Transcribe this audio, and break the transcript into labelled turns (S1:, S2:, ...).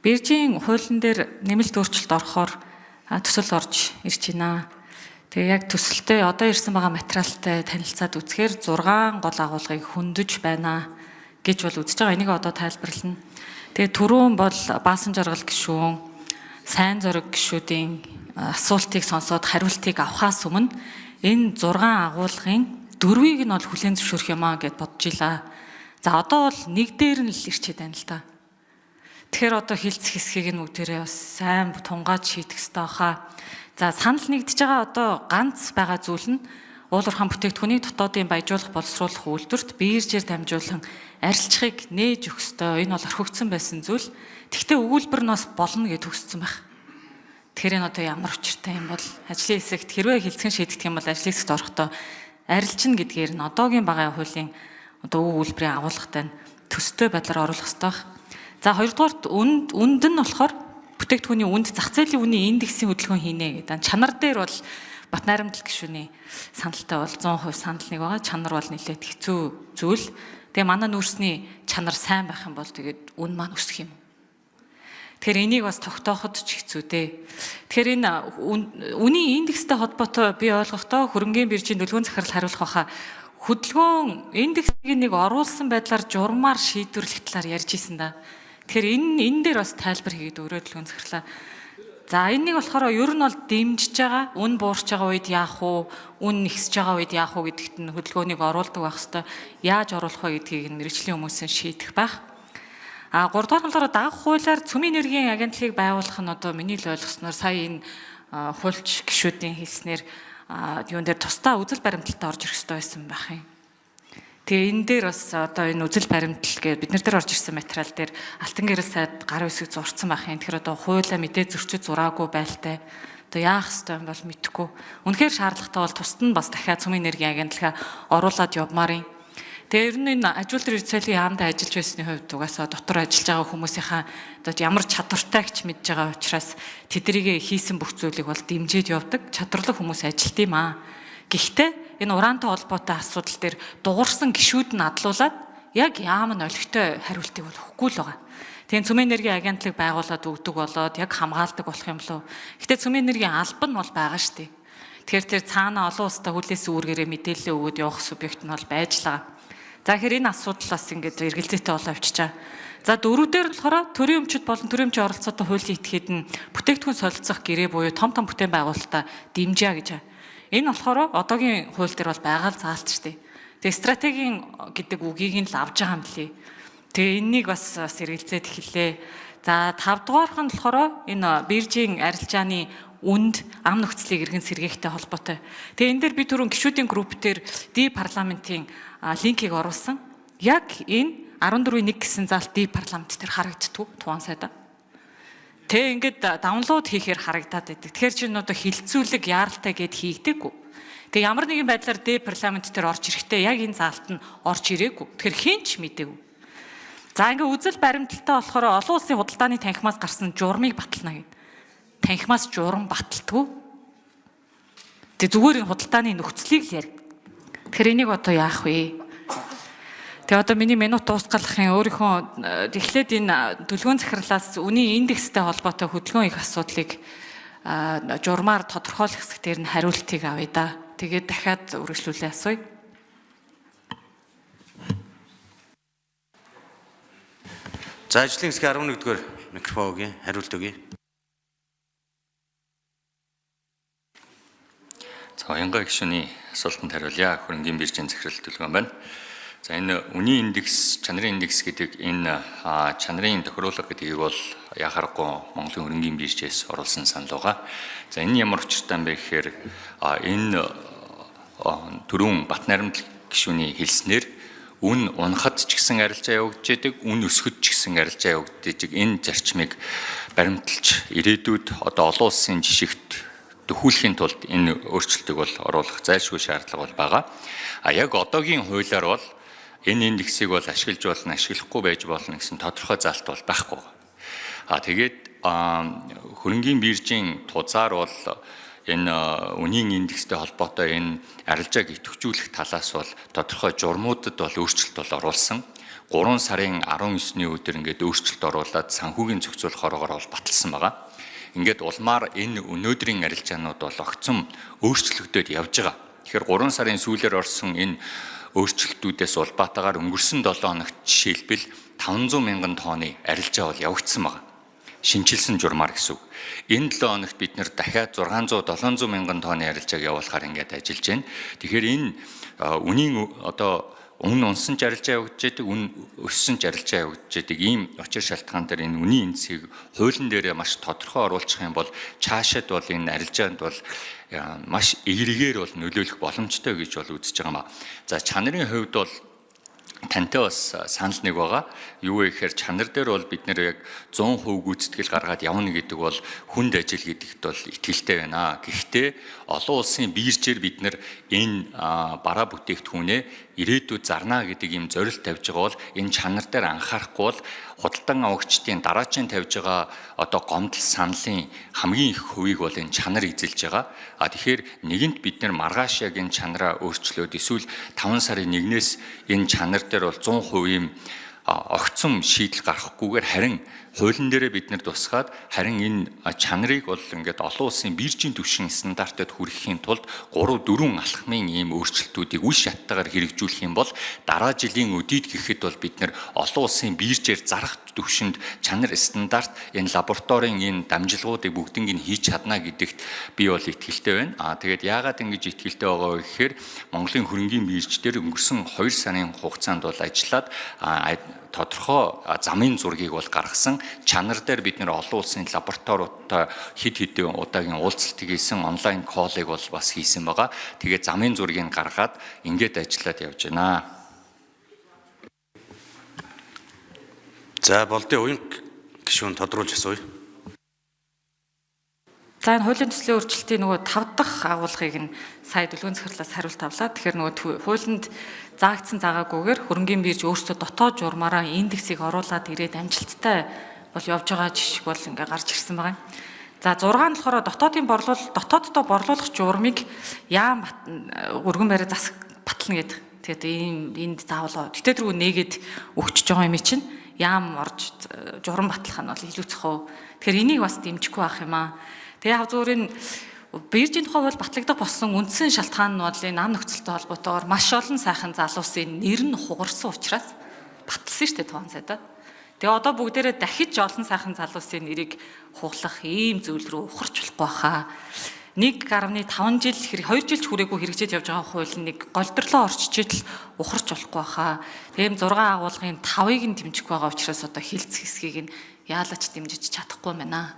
S1: Биржийн хуулийн дээр нэмэлт өөрчлөлт орохоор төсөл орж ирж байна. Тэгээ яг төсөлтөө одоо ирсэн байгаа материалтай танилцаад үзэхээр 6 гол агуулгыг хөндөж байна гэж бол үзэж байгаа. Энийг одоо тайлбарлана. Тэгээ түрүүн бол баасан жаргал гишүүн, сайн зориг гишүүдийн асуултыг сонсоод хариултыг авахаас өмнө энэ 6 агуулгын 4-ийг нь бол хүлээн зөвшөөрөх юм аа гэд бодож илаа. За одоо бол нэг дээр нь л ирчээд байна л да. Тэгэхээр одоо хилцэх хэсгийг нь бүгдээрээ бас сайн тунгаад шийдэх хэрэгтэй баха. За санал нэгдэж байгаа одоо ганц байгаа зүйл нь уулуурхаан бүтээгдэхүүнийг дотоодын баяжуулах боловсруулах үйлдвэрт биержээр дамжуулан арилжахыг нээж өгөх ёстой. Энэ бол орхигдсон байсан зүйл. Тэгвэл өгүүлбэр нь бас болно гэж төгссөн байх. Тэгэхээр энэ одоо ямар учиртай юм бол ажлын хэсэгт хэрвээ хилцхэн шийдэх юм бол ажлын хэсэгт орохдоо арилжна гэдгээр нь одоогийн байгаа хуулийн одоо өгүүлбэрийн агуулгатай нь төстэй байдлаар оруулах ёстой байх. За хоёрдугаарт үнд нь болохоор бүтээгдэхүүний үнд зах зээлийн үнийн индексийн хөдөлгөөн хийнэ гэдэг. Чанар дээр бол Бат найрамдал гишүүний саналтай бол 100% санал нэг байгаа. Чанар бол нэлээд хэцүү зүйл. Тэгээ манай нүүрсний чанар сайн байх юм бол тэгээд үн маань өсөх юм. Тэгэхээр энийг бас тогтооход ч хэцүү дээ. Тэгэхээр энэ үнийн индекстэй холбоотой би ойлгохдоо хөрөнгийн биржийн төлөвлөгөөний захирал хариулах баха. Хөдөлгөөн индексийг нэг оруулсан байдлаар журмаар шийдвэрлэх талаар ярьж исэн да. Тэгэхээр энэ дээр бас тайлбар хийгээд өөрөө төлөвлөгөөний захирлаа. За энэнийг болохоор ер нь бол дэмжиж байгаа, үн буурч байгаа үед яах вэ, үн нэгсэж байгаа үед яах вэ гэдэгт нь хөдөлгөөнийг оруулдаг байх хэвээр. Яаж оруулах вэ гэдгийг нь мэргэжлийн хүмүүсийн шийдэх байх. 3 дугаар нь болохоор дагах хуулиар цөмийн энергийн агентлагийг байгуулах нь одоо миний л ойлгосноор сая энэ хуульч гишүүдийн хэлснээр юун дээр тусдаа үзэл баримталтай орж ирэх хэрэгтэй байсан байх юм. Тэгээ энэ дээр бас одоо энэ үзэл баримтал гэж бид нар дээр орж ирсэн материал дээр Алтан гэрэл сайд гар үсэг зурцсан байх юм. Тэгэхээр одоо хуулиа мэдээ зөрчиж зураагүй байлтай. Одоо яах ёстой юм бол мэдэхгүй. Үнэхээр шаардлагатай бол тусад нь бас дахиад цөмийн энергийн агентлагаа оруулаад явмаар юм. Тэгээ ер нь энэ ажилтны хэрэгцээлийн яамдаа ажиллаж байсны хувьд угаасаа дотор ажиллаж байгаа хүмүүсийнхаа одоо ямар чадвартай гэж мэдж байгаа учраас тэднийг хийсэн бүх зүйлийг бол дэмжиж явдаг чадварлаг хүмүүс ажилт юм аа. Гэхдээ энэ ураантай холбоотой асуудал дээр дуурсан гишүүд нь адлуулад яг яам нь олигтой хариултыг бол өгөхгүй л байгаа. Тэгээ цөмийн энергийн агентлаг байгуулад өгдөг болоод яг хамгаалдаг болох юм лөө. Гэхдээ цөмийн энергийн алба нь бол байгаа шүү дээ. Тэгэхээр тэр цаана олон улстай хүлээс үүргээрээ мэдээлэл өгөөд явах субъект нь бол байж л байгаа. За тэгэхээр энэ асуудал бас ингээд эргэлзээтэй болоо авчичаа. За 4-дээр болохоор төрийн өмчөд болон төрийн өмчийн оролцоотой хуулийн этгээд нь бүтээгдэхүүн солилцох гэрээ буюу том бүтээн байгуулалтаа дэмжээ гэж. Энэ болохоор одоогийн хууль дээр бол байгаа л заалт шүү дээ. Тэгээ стратегийн гэдэг үгийг нь л авж байгаа юм лээ. Тэгээ энэнийг бас эргэлзээд эхэллээ. За 5 дугаарх нь болохоор энэ биржийн арилжааны үнд ам нөхцөлийг иргэн сэргээхтэй холбоотой. Тэгээ энэ дээр би түрүүн гишүүдийн групп дээр ди парламентын линкийг оруулсан. Яг энэ 14.1 гэсэн заалт ди парламент дээр харагддаг тугаан сайдаа. Тэ ингээд даунлууд хийхээр харагдаад байдаг. Тэгэхээр чинь одоо хилцүүлэг яаралтай гэд хийгдэггүй. Тэгээ ямар нэгэн байдлаар ди парламент дээр орж ирэхдээ яг энэ заалт нь орж ирээгүй. Тэгэхээр хэн ч мэдээгүй. За ингээд үзэл баримталтай болохоор олон улсын худалдааны танхимаас гарсан журмыг батална гэдэг. Танхимаас журам баталдаггүй. Тэг зүгээр энэ худалдааны нөхцөлийг л ярь. Тэгэхээр энийг одоо яах вэ? Тэгээ одоо миний минут дуусгалахын өөрийнхөө эхлээд энэ төлөвлөгөөний захирлаас үнийн индекстэй холбоотой хөдөлгөөн их асуудлыг журмаар тодорхойлох хэсэг дээр нь хариултыг авъя да. Тэгээд дахиад үргэлжлүүлээ асууя.
S2: За ажлын хэсгийн 11-р микрофон өгье, хариулт өгье.
S3: За Уянга гишүүний асуултанд хариулъя. Хөрөнгийн биржийн захирал төлөвлөгөө байна. За энэ үнийн индекс, чанарын индекс гэдэг энэ чанарын тохируулга гэдгийг бол яхахгүй Монголын хөрөнгийн биржээс оруулсан санал байгаа. За энэ ямар учиртай юм бэ гэхээр энэ түрүүн Бат найрамдал гишүүний хэлснээр үн унахад ч гэсэн арилжаа явагдаж байдаг, үн өсөхөд ч гэсэн арилжаа явагдаж энэ зарчмыг баримталж ирээдүйд одоо олон улсын жишгт төхүүлэхийн тулд энэ өөрчлөлтийг бол оруулах зайлшгүй шаардлага бол байгаа. Яг одоогийн хуулиар бол энэ индексийг бол ашиглаж болно, ашиглахгүй байж болно гэсэн тодорхой заалт бол байхгүй. Тэгээд хөрөнгийн биржийн тузаар бол энэ үнийн индекстэй холбоотой энэ арилжааг идэвхжүүлэх талаас бол тодорхой журмуудад бол өөрчлөлт бол оруулсан. 3 сарын 19-ний өдөр ингээд өөрчлөлт оруулаад санхүүгийн зохицуулах хорогоор бол баталсан байгаа. Ингээд улмаар энэ өнөөдрийн арилжаанууд бол огцом өөрчлөгдөд явж байгаа. Тэгэхээр 3 сарын сүүлээр орсон энэ өөрчлөлтүүдээс улбаатаагаар өнгөрсөн 7 хоногт жишээлбэл 500 мянган тонны арилжаа бол явагдсан байгаа. Шинчилсэн журмаар гэсэн үг. Энэ 7 хоногт бид нэр дахиад 600-700 мянган тонны арилжааг явуулахаар ингээд ажиллаж байна. Тэгэхээр энэ үнийн одоо өмнө унсан ч арилжаа явагдаж байдаг, үн өссөн ч арилжаа явагдаж байдаг. Ийм очир шалтгаан дээр энэ үнийн эндсийг хуулийн дээрээ маш тодорхой оруулах юм бол цаашид бол энэ арилжаанд бол маш эергээр бол нөлөөлөх боломжтой гэж бол үзэж байгаа юм а. За чанарын хувьд бол тантай бас санал нэг байгаа. Юу вэ гэхээр чанар дээр бол бид нэр яг 100% гүйцэтгэл гаргаад явна гэдэг бол хүнд ажил гэдэгт бол итгэлтэй байна. Гэхдээ олон улсын биржээр бид нэр энэ бараа бүтээгдэхүүнээ ирээдүйд зарна гэдэг ийм зорилт тавьж байгаа бол энэ чанар дээр анхаарахгүй бол худалдан авагчдын дараачийн тавьж байгаа одоо гомдол саналын хамгийн их хувийг бол энэ чанар эзэлж байгаа. Тэгэхээр нэгэнт бид нар маргааш яг энэ чанараа өөрчлөөд эсвэл 5 сарын 1-ээс энэ чанар дээр бол 100% ийм огцом шийдэл гаргахгүйгээр харин хуулийн дээрээ бид нар тусгаад харин энэ чанарыг бол ингээд олон улсын биржийн түвшин стандартад хүрэхийн тулд 3-4 алхмын ийм өөрчлөлтүүдийг үе шаттайгаар хэрэгжүүлэх юм бол дараа жилийн өдийд гэхэд бол бид нар олон улсын биржээр зарах түвшинд чанар стандарт энэ лабораторийн энэ дамжлагуудыг бүгднийг нь хийж чадна гэдэгт би бол итгэлтэй байна. Тэгээд яагаад ингэж итгэлтэй байгаа вэ гэхээр Монголын хөрөнгийн бирж дээр өнгөрсөн 2 сарын хугацаанд бол ажиллаад тодорхой замын зургийг бол гаргасан. Чанар дээр бид нэр олон улсын лабораториудтай хэд хэдэн удаагийн уулзалт хийсэн, онлайн коллег бол бас хийсэн байгаа. Тэгээд замын зургийг гаргаад ингээд ажиллаад явж байна.
S2: За болдын уян гишүүн тодруулж асууя.
S1: За энэ хуулийн төслийн өөрчлөлтийн нөгөө 5 дахь агуулгыг нь сая дүлгэн захирлаас хариулт авлаа. Тэгэхээр нөгөө хуулинд заагдсан заагаагүйгээр хөрөнгийн бирж өөрсдөө дотоод журмаараа индексийг оруулаад ирээд амжилттай бол явж байгаа жишг бол ингээ гарч ирсэн байгаа. За 6 нь болохоор дотооддоо борлуулах журмыг яам өргөн барай засаг батлна гэдэг. Тэгээд энд заавал тэтгэл рүү нээгээд өгчөж байгаа юм чинь яам орж журам батлах нь бол илүү цохоо. Тэгэхээр энийг бас дэмжихгүй байх юм аа. Тэгээ яг зүгээр энэ биржийн тухай бол батлагдах болсон үндсэн шалтгаан нь бол энэ ам нөхцөлтэй холбоотойгоор маш олон сайхан залуусын нэр нь хугарсан учраас батлсан шүү дээ тухайн сайдаа. Тэгээ одоо бүгдээрээ дахиж олон сайхан залуусын нэрийг хуглах ийм зүйл рүү ухарч болохгүй хаа. 1.5 жил 2 жилч хүрээгүй хэрэгжиж явж байгаа хууль нэг голдрлоо орчиж ил ухарч болохгүй хаа. Тийм 6 агуулгын 5-ыг нь дэмжих байгаа учраас одоо хилцэх хэсгийг нь яалаач дэмжиж чадахгүй байна.